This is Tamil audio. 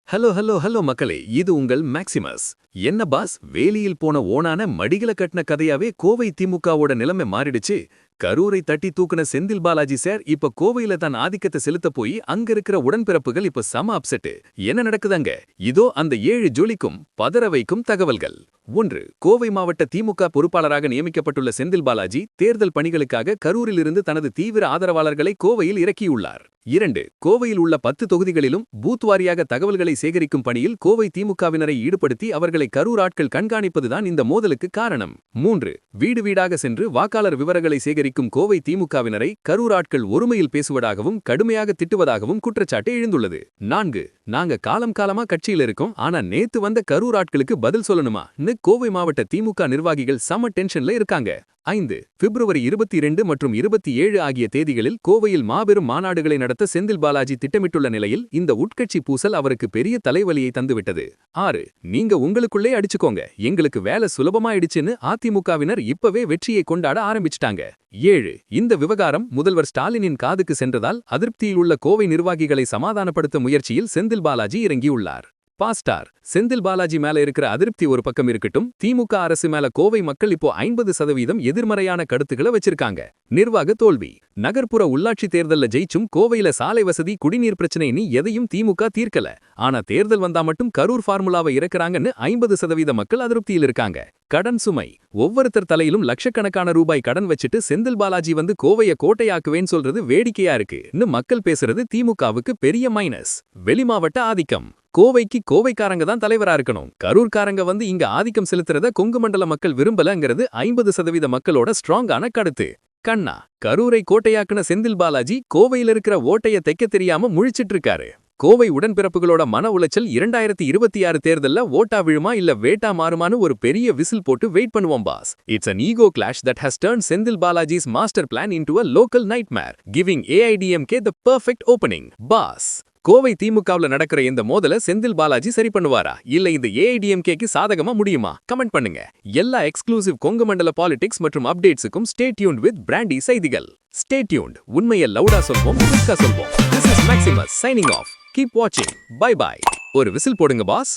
ஹலோ ஹலோ ஹலோ மக்களே, இது உங்கள் மேக்சிமஸ். என்ன பாஸ், வேலியில் போன ஓனான மடிகள கட்டின கதையாவே கோவை திமுகவோட நிலைமை மாறிடுச்சு. கரூரை தட்டி தூக்குன செந்தில் பாலாஜி சார் இப்ப கோவையில தான் ஆதிக்கத்தை செலுத்த போய் அங்க இருக்கிற உடன்பிறப்புகள் இப்ப சம அப்செட். என்ன நடக்குதாங்க? இதோ அந்த 7 ஜொலிக்கும் பதற வைக்கும் தகவல்கள். 1. கோவை மாவட்ட திமுக பொறுப்பாளராக நியமிக்கப்பட்டுள்ள செந்தில் பாலாஜி தேர்தல் பணிகளுக்காக கரூரில் இருந்து தனது தீவிர ஆதரவாளர்களை கோவையில் இறக்கியுள்ளார். 2. கோவையில் உள்ள 10 தொகுதிகளிலும் பூத் வாரியாக தகவல்களை சேகரிக்கும் பணியில் கோவை திமுகவினரை ஈடுபடுத்தி அவர்களை கரூர் ஆட்கள் கண்காணிப்பதுதான் இந்த மோதலுக்கு காரணம். 3. வீடு வீடாக சென்று வாக்காளர் விவரங்களை சேகரிக்கும் கோவை திமுகவினரை கரூர் ஆட்கள் ஒருமையில் பேசுவதாகவும் கடுமையாக திட்டுவதாகவும் குற்றச்சாட்டு எழுந்துள்ளது. 4. நாங்க காலம் காலமா கட்சியில் இருக்கோம், ஆனா நேத்து வந்த கரூர் ஆட்களுக்கு பதில் சொல்லணுமா? கோவை மாவட்ட திமுக நிர்வாகிகள் சம டென்ஷன்ல இருக்காங்க. 5. பிப்ரவரி 22 மற்றும் 27 ஆகிய தேதிகளில் கோவையில் மாபெரும் மாநாடுகளை நடத்த செந்தில் பாலாஜி திட்டமிட்டுள்ள நிலையில் இந்த உட்கட்சி பூசல் அவருக்கு பெரிய தலைவலியை தந்துவிட்டது. 6. நீங்க உங்களுக்குள்ளே அடிச்சுக்கோங்க, எங்களுக்கு வேலை சுலபமாயிடுச்சுன்னு அதிமுகவினர் இப்பவே வெற்றியை கொண்டாட ஆரம்பிச்சிட்டாங்க. 7. இந்த விவகாரம் முதல்வர் ஸ்டாலினின் காதுக்கு சென்றதால் அதிருப்தியில் உள்ள கோவை நிர்வாகிகளை சமாதானப்படுத்த முயற்சியில் செந்தில் பாலாஜி இறங்கியுள்ளார். பாஸ்டார் செந்தில் பாலாஜி மேல இருக்கிற அதிருப்தி ஒரு பக்கம் இருக்கட்டும், திமுக அரசு மேல கோவை மக்கள் இப்போ 50% எதிர்மறையான கருத்துக்களை வச்சிருக்காங்க. நிர்வாக தோல்வி. நகர்ப்புற உள்ளாட்சி தேர்தல்ல ஜெயிச்சும் கோவையில சாலை வசதி, குடிநீர் பிரச்சனை எதையும் திமுக தீர்க்கல. ஆனா தேர்தல் வந்தா மட்டும் கரூர் ஃபார்முலாவை இறக்குறாங்கன்னு 50% மக்கள் அதிருப்தியில் இருக்காங்க. கடன் சுமை. ஒவ்வொருத்தர் தலையிலும் லட்சக்கணக்கான ரூபாய் கடன் வச்சுட்டு செந்தில் பாலாஜி வந்து கோவைய கோட்டையாக்குவேன்னு சொல்றது வேடிக்கையா இருக்குன்னு மக்கள் பேசுறது திமுகவுக்கு பெரிய மைனஸ். வெளிமாவட்ட ஆதிக்கம். கோவைக்கு கோவைக்காரங்க தான் தலைவரா இருக்கணும், கரூர்காரங்க வந்து இங்க ஆதிக்கம் செலுத்துறத கொங்கு மண்டல மக்கள் விரும்பலங்கிறது 50% மக்களோட ஸ்ட்ராங்கான கருத்து. கண்ணா. கரூரை கோட்டையாக்குன செந்தில் பாலாஜி கோவையில இருக்கிற ஓட்டைய தைக்க தெரியாம முழிச்சிட்டு இருக்காரு. கோவை உடன்பிறப்புகளோட மன உளைச்சல் 2026 தேர்தல்ல ஓட்டா விழுமா இல்ல வேட்டா மாறுமான்னு ஒரு பெரிய விசில் போட்டு வெயிட் பண்ணுவோம் boss. It's an ego clash that has turned Senthil Balaji's master plan into a local nightmare, giving AIDMK the perfect opening. Boss, Kovai திமுகவுல நடக்கிற இந்த மோதல செந்தில் பாலாஜி சரி பண்ணுவாரா இல்ல இந்த ஏஐடிஎம்கேக்கு சாதகமா முடியுமா? கமெண்ட் பண்ணுங்க. எல்லா எக்ஸ்க்ளூசிவ் கொங்கு மண்டல பாலிடிக்ஸ் மற்றும் அப்டேட்ஸுக்கும் ஸ்டே டியூன்ட் வித் பிராண்டி செய்திகள். Stay tuned. உண்மையை லவுடா சொல்வோம், குயிக்கா சொல்வோம். This is Maximus signing off. Keep watching. Bye bye. ஒரு விசில் போடுங்க பாஸ்.